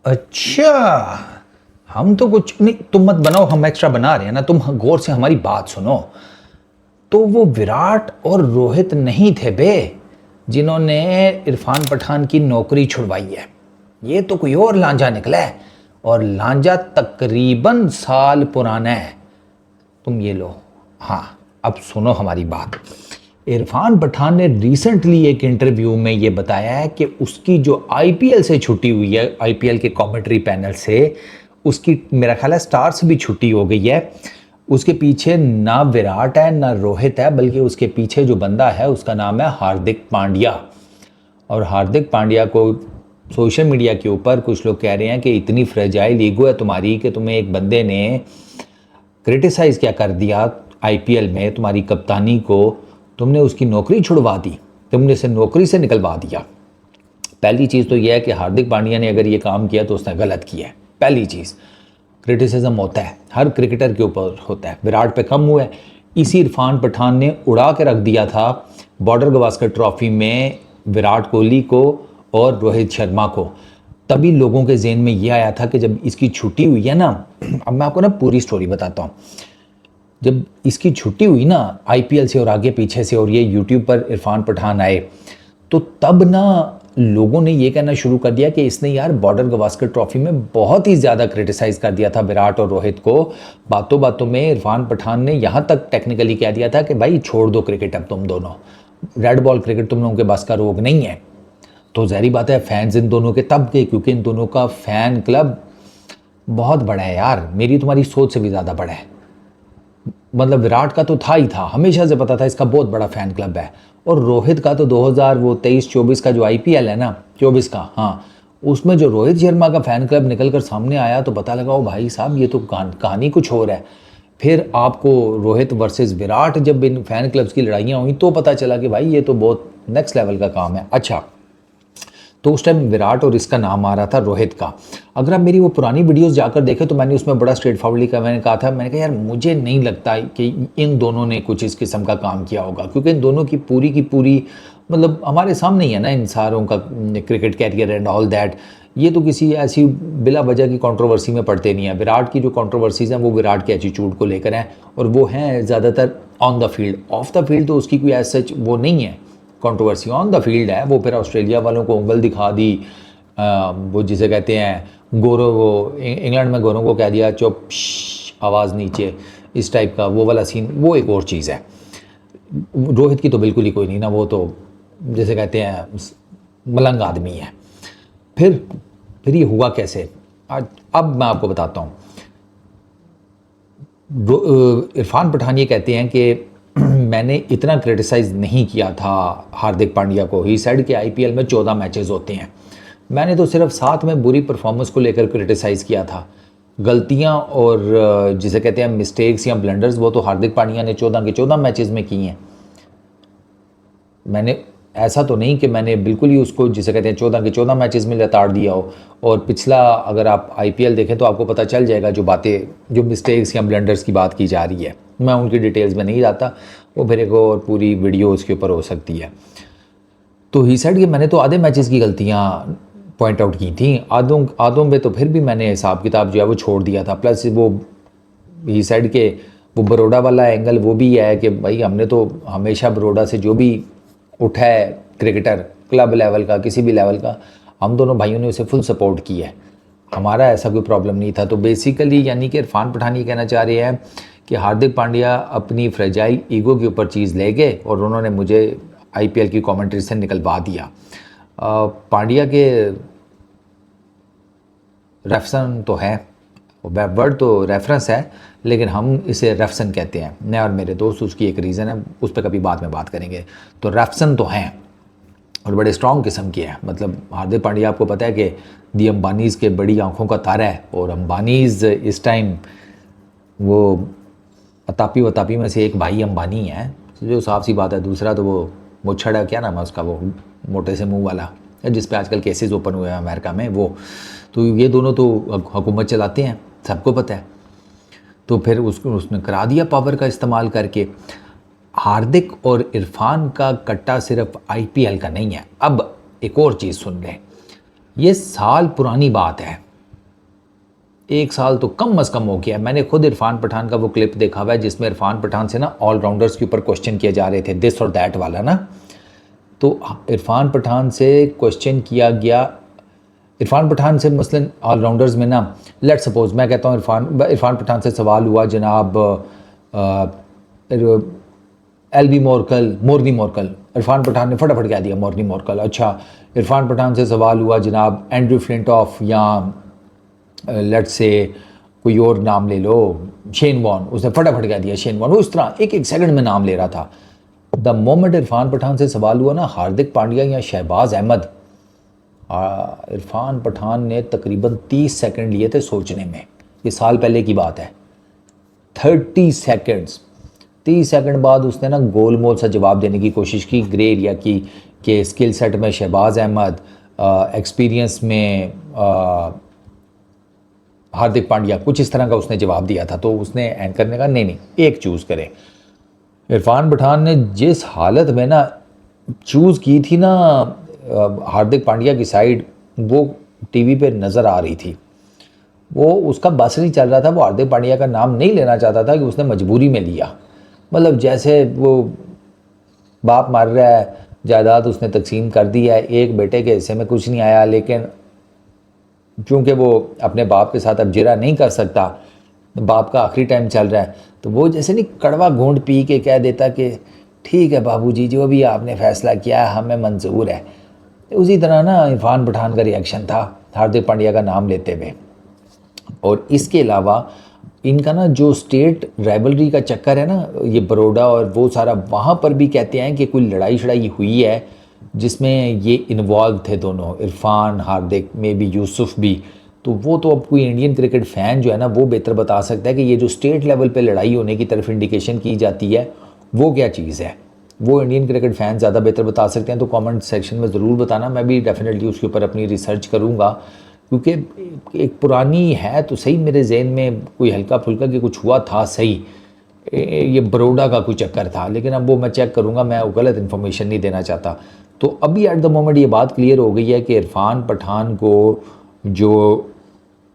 अच्छा, हम तो कुछ नहीं, तुम मत बनाओ, हम एक्स्ट्रा बना रहे हैं ना, तुम गौर से हमारी बात सुनो। तो वो विराट और रोहित नहीं थे बे जिन्होंने इरफान पठान की नौकरी छुड़वाई है। ये तो कोई और लांजा निकला है, और लांजा तकरीबन साल पुराना है। तुम ये लो। हाँ, अब सुनो हमारी बात। इरफान पठान ने रिसेंटली एक इंटरव्यू में ये बताया है कि उसकी जो आईपीएल से छुट्टी हुई है, आईपीएल के कमेंट्री पैनल से, उसकी मेरा ख्याल है स्टार से भी छुट्टी हो गई है। उसके पीछे ना विराट है ना रोहित है, बल्कि उसके पीछे जो बंदा है उसका नाम है हार्दिक पांड्या। और हार्दिक पांड्या को सोशल मीडिया के ऊपर कुछ लोग कह रहे हैं कि इतनी फ्रेजाइल ईगो है तुम्हारी कि तुम्हें एक बंदे ने क्रिटिसाइज़ क्या कर दिया आईपीएल में, तुम्हारी कप्तानी को तुमने उसकी नौकरी छुड़वा दी, तुमने उसे नौकरी से निकलवा दिया। पहली चीज़ तो यह है कि हार्दिक पांड्या ने अगर ये काम किया तो उसने गलत किया है। पहली चीज़, क्रिटिसिज्म होता है, हर क्रिकेटर के ऊपर होता है, विराट पे कम हुआ है। इसी इरफान पठान ने उड़ा के रख दिया था बॉर्डर गवास्कर ट्रॉफी में विराट कोहली को और रोहित शर्मा को। तभी लोगों के जहन में ये आया था कि जब इसकी छुट्टी हुई है ना, अब मैं आपको ना पूरी स्टोरी बताता हूँ। जब इसकी छुट्टी हुई ना आईपीएल से और आगे पीछे से, और ये यूट्यूब पर इरफान पठान आए, तो तब ना लोगों ने ये कहना शुरू कर दिया कि इसने यार बॉर्डर गवास्कर ट्रॉफी में बहुत ही ज़्यादा क्रिटिसाइज़ कर दिया था विराट और रोहित को। बातों बातों में इरफान पठान ने यहाँ तक टेक्निकली कह दिया था कि भाई छोड़ दो क्रिकेट, अब तुम दोनों, रेड बॉल क्रिकेट तुम लोगों के बस का रोग नहीं है। तो ज़ाहिर बात है फैंस इन दोनों के तब के, क्योंकि इन दोनों का फ़ैन क्लब बहुत बड़ा है यार, मेरी तुम्हारी सोच से भी ज़्यादा बड़ा है। मतलब विराट का तो था ही था, हमेशा से पता था इसका बहुत बड़ा फ़ैन क्लब है। और रोहित का तो 2023-24 का जो आईपीएल है ना, 24 का, हाँ, उसमें जो रोहित शर्मा का फ़ैन क्लब निकल कर सामने आया तो पता लगा ओ भाई साहब ये तो कहानी कुछ और है। फिर आपको रोहित वर्सेस विराट जब इन फ़ैन क्लब्स की लड़ाइयाँ हुई तो पता चला कि भाई ये तो बहुत नेक्स्ट लेवल का काम है। अच्छा, तो उस टाइम विराट और इसका नाम आ रहा था रोहित का। अगर आप मेरी वो पुरानी वीडियोस जाकर देखें तो मैंने उसमें बड़ा स्ट्रेट फॉरवर्डली का मैंने कहा था, मैंने कहा यार मुझे नहीं लगता कि इन दोनों ने कुछ इस किस्म का काम किया होगा, क्योंकि इन दोनों की पूरी मतलब हमारे सामने ही है ना इन सारों का cricket career and all that. ये तो किसी ऐसी बिला वजह की कंट्रोवर्सी में पड़ते नहीं है। विराट की जो कंट्रोवर्सीज़ हैं वो विराट के एटीट्यूड को लेकर हैं, और वो हैं ज़्यादातर on the field. Of the field तो उसकी कोई एज सच वो नहीं है कंट्रोवर्सी, ऑन द फील्ड है। वो फिर ऑस्ट्रेलिया वालों को उंगल दिखा दी, वो जिसे कहते हैं गोरों, वो इंग्लैंड में गोरों को कह दिया चुप, आवाज़ नीचे, इस टाइप का वो वाला सीन, वो एक और चीज़ है। रोहित की तो बिल्कुल ही कोई नहीं ना, वो तो जैसे कहते हैं मलंग आदमी है। फिर ये हुआ कैसे, अब मैं आपको बताता हूँ। इरफान पठान ये कहते हैं कि मैंने इतना क्रिटिसाइज़ नहीं किया था हार्दिक पांड्या को। ही सेड कि आईपीएल में 14 मैचेस होते हैं, मैंने तो सिर्फ 7 में बुरी परफॉर्मेंस को लेकर क्रिटिसाइज़ किया था। गलतियां और जिसे कहते हैं मिस्टेक्स या ब्लंडर्स, वो तो हार्दिक पांड्या ने 14 के 14 मैचेस में की हैं। मैंने ऐसा तो नहीं कि मैंने बिल्कुल ही उसको जिसे कहते हैं 14 के 14 मैचेस में लताड़ दिया हो। और पिछला अगर आप आईपीएल देखें तो आपको पता चल जाएगा जो बातें, जो मिस्टेक्स या ब्लंडर्स की बात की जा रही है। मैं उनकी डिटेल्स में नहीं जाता, वो फिर एक और पूरी वीडियो उसके ऊपर हो सकती है। तो ही सेड कि मैंने तो आधे मैचेस की गलतियाँ पॉइंट आउट की थी, आधों में तो फिर भी मैंने हिसाब किताब जो है वो छोड़ दिया था। प्लस वो ही सेड के वो बरोडा वाला एंगल वो भी है कि भाई हमने तो हमेशा बरोडा से जो भी उठा है क्रिकेटर क्लब लेवल का, किसी भी लेवल का, हम दोनों भाइयों ने उसे फुल सपोर्ट किया है, हमारा ऐसा कोई प्रॉब्लम नहीं था। तो बेसिकली यानी कि इरफान पठान ये कहना चाह रहे हैं कि हार्दिक पांड्या अपनी फ्रेजाइल ईगो के ऊपर चीज़ ले गए और उन्होंने मुझे आईपीएल की कमेंट्री से निकलवा दिया। पांड्या के रेफसन तो है, वर्ड तो रेफरेंस है, लेकिन हम इसे रेफसन कहते हैं। मैं और मेरे दोस्त, उसकी एक रीज़न है, उस पर कभी बाद में बात करेंगे। तो रेफसन तो हैं और बड़े स्ट्रॉन्ग किस्म के हैं। मतलब हार्दिक पांड्या आपको पता है कि दी अंबानीज़ के बड़ी आंखों का तारा है, और अंबानीज़ इस टाइम वो अतापी वतापी में से एक भाई अंबानी है, जो साफ सी बात है। दूसरा तो वो मुच्छड़ है, क्या नाम है उसका, वो मोटे से मुंह वाला जिस पे आजकल केसेस ओपन हुए हैं अमेरिका में, वो। तो ये दोनों तो हुकूमत चलाते हैं, सबको पता है। तो फिर उसने करा दिया पावर का इस्तेमाल करके। हार्दिक और इरफान का कट्टा सिर्फ आईपीएल का नहीं है। अब एक और चीज़ सुन लें, ये साल पुरानी बात है, 1 साल तो कम अज़ कम हो गया। मैंने खुद इरफान पठान का वो क्लिप देखा हुआ है जिसमें इरफान पठान से ना ऑलराउंडर्स के ऊपर क्वेश्चन किए जा रहे थे, दिस और दैट वाला ना। तो इरफान पठान से क्वेश्चन किया गया, इरफान पठान से मसलन ऑलराउंडर्स में ना, लेट सपोज मैं कहता हूँ इरफान पठान से सवाल हुआ जनाब Albie Morne Morkel, Irfan Pathan ने फटाफट कह दिया मोर्नी मोरकल। अच्छा, इरफान पठान से सवाल हुआ जनाब एंड्रू फ्लिंटॉफ या लेट्स से कोई और नाम ले लो, शेन वॉन, उसने फटाफट कह दिया शेन वॉन। वो इस तरह एक एक सेकंड में नाम ले रहा था। द मोमेंट इरफान पठान से सवाल हुआ ना हार्दिक पांड्या या शहबाज अहमद, इरफान पठान ने तकरीबन 30 सेकंड लिए थे सोचने में। ये साल पहले की बात है, 30 सेकंड्स। 30 सेकंड बाद उसने ना गोल मोल सा जवाब देने की कोशिश की, ग्रे एरिया की, कि स्किल सेट में शहबाज अहमद, एक्सपीरियंस में हार्दिक पांड्या, कुछ इस तरह का उसने जवाब दिया था। तो उसने एंकर ने कहा नहीं नहीं, एक चूज़ करें। इरफान पठान ने जिस हालत में ना चूज़ की थी ना हार्दिक पांड्या की साइड, वो टीवी पे नज़र आ रही थी। वो उसका बस नहीं चल रहा था, वो हार्दिक पांड्या का नाम नहीं लेना चाहता था कि उसने मजबूरी में लिया। मतलब जैसे वो बाप मर रहा है, जायदाद उसने तकसीम कर दी है, एक बेटे के हिस्से में कुछ नहीं आया, लेकिन चूँकि वो अपने बाप के साथ अब जिरा नहीं कर सकता, बाप का आखिरी टाइम चल रहा है, तो वो जैसे नहीं कड़वा घूंट पी के कह देता कि ठीक है बाबूजी, जो भी आपने फ़ैसला किया है हमें मंजूर है। उसी तरह ना इरफान पठान का रिएक्शन था हार्दिक पांड्या का नाम लेते हुए। और इसके अलावा इनका ना जो स्टेट राइवलरी का चक्कर है ना, ये बड़ौदा और वो सारा, वहाँ पर भी कहते हैं कि कोई लड़ाई शड़ाई हुई है जिसमें ये इन्वॉल्व थे दोनों, इरफान, हार्दिक, मे बी यूसुफ भी। तो वो तो अब कोई इंडियन क्रिकेट फ़ैन जो है ना वो बेहतर बता सकता है कि ये जो स्टेट लेवल पे लड़ाई होने की तरफ इंडिकेशन की जाती है वो क्या चीज़ है। वो इंडियन क्रिकेट फ़ैन ज़्यादा बेहतर बता सकते हैं। तो कमेंट सेक्शन में ज़रूर बताना, मैं भी डेफिनेटली उसके ऊपर अपनी रिसर्च करूँगा, क्योंकि एक पुरानी है तो सही मेरे जहन में कोई हल्का फुल्का कि कुछ हुआ था सही, ये बड़ौदा का कोई चक्कर था, लेकिन अब वो मैं चेक करूँगा, मैं गलत इन्फॉर्मेशन नहीं देना चाहता। तो अभी एट द मोमेंट ये बात क्लियर हो गई है कि इरफान पठान को जो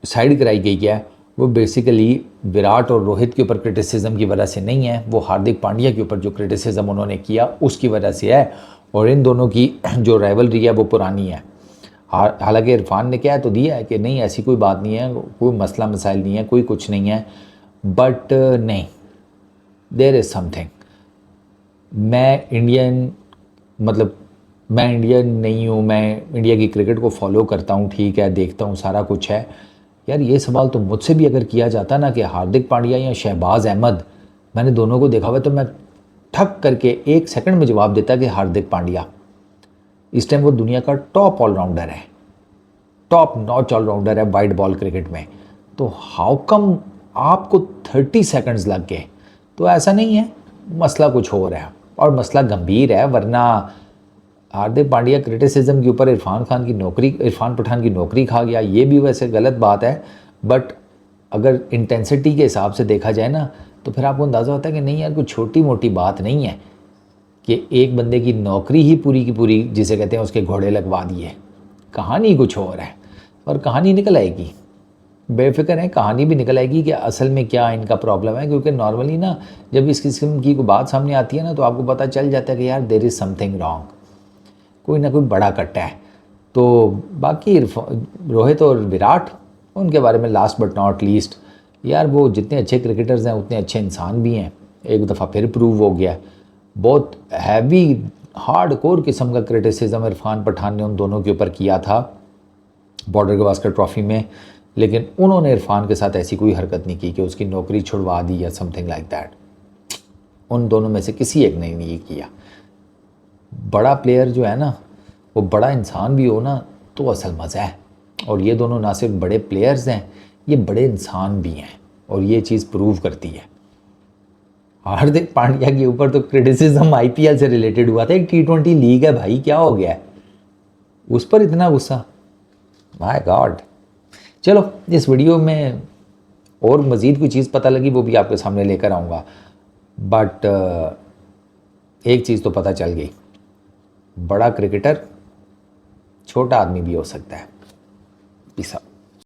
साइड कराई गई है वो बेसिकली विराट और रोहित के ऊपर क्रिटिसिज्म की वजह से नहीं है, वो हार्दिक पांड्या के ऊपर जो क्रिटिसिज्म उन्होंने किया उसकी वजह से है। और इन दोनों की जो राइवलरी है वो पुरानी है। हालांकि इरफान ने कह तो दिया है कि नहीं ऐसी कोई बात नहीं है, कोई मसला मसाइल नहीं है, कोई कुछ नहीं है, बट नहीं, देयर इज़ समथिंग। मैं इंडियन नहीं हूँ, मैं इंडिया की क्रिकेट को फॉलो करता हूँ, ठीक है, देखता हूँ, सारा कुछ है। यार ये सवाल तो मुझसे भी अगर किया जाता ना कि हार्दिक पांड्या या शहबाज अहमद, मैंने दोनों को देखा हुआ, तो मैं ठक करके 1 सेकंड में जवाब देता कि हार्दिक पांड्या। इस टाइम वो दुनिया का टॉप ऑलराउंडर है, टॉप नॉच ऑलराउंडर है वाइड बॉल क्रिकेट में। तो हाउ कम आपको 30 सेकंड्स लग गए? तो ऐसा नहीं है, मसला कुछ हो रहा है और मसला गंभीर है। वरना हार्दिक पांड्या क्रिटिसिज्म के ऊपर इरफान पठान की नौकरी खा गया, ये भी वैसे गलत बात है, बट अगर इंटेंसिटी के हिसाब से देखा जाए ना तो फिर आपको अंदाज़ा होता है कि नहीं यार, कोई छोटी मोटी बात नहीं है कि एक बंदे की नौकरी ही पूरी की पूरी, जिसे कहते हैं, उसके घोड़े लगवा दिए। कहानी कुछ और है और कहानी निकल आएगी, बेफिक्र है, कहानी भी निकल आएगी कि असल में क्या इनका प्रॉब्लम है। क्योंकि नॉर्मली ना जब इस किस्म की कोई बात सामने आती है ना तो आपको पता चल जाता है कि यार देयर इज़ समथिंग रॉन्ग, कोई ना कोई बड़ा कट्टा है। तो बाकी रोहित और विराट, उनके बारे में लास्ट बट नॉट लीस्ट, यार वो जितने अच्छे क्रिकेटर्स हैं उतने अच्छे इंसान भी हैं, एक दफ़ा फिर प्रूव हो गया। बहुत हैवी हार्ड कोर किस्म का क्रिटिसिज्म इरफान पठान ने उन दोनों के ऊपर किया था बॉर्डर गवास्कर ट्रॉफी में, लेकिन उन्होंने इरफान के साथ ऐसी कोई हरकत नहीं की कि उसकी नौकरी छुड़वा दी या समथिंग लाइक दैट। उन दोनों में से किसी एक ने नहीं किया। बड़ा प्लेयर जो है ना, वो बड़ा इंसान भी हो ना तो असल मज़ा है। और ये दोनों ना सिर्फ बड़े प्लेयर्स हैं, ये बड़े इंसान भी हैं, और ये चीज़ प्रूव करती है। हार्दिक पांड्या के ऊपर तो क्रिटिसिज्म आईपीएल से रिलेटेड हुआ था, एक T20 लीग है भाई, क्या हो गया है, उस पर इतना गुस्सा, माय गॉड। चलो, इस वीडियो में और मज़ीद कोई चीज़ पता लगी वो भी आपके सामने लेकर आऊँगा, बट एक चीज़ तो पता चल गई, बड़ा क्रिकेटर छोटा आदमी भी हो सकता है। Peace out.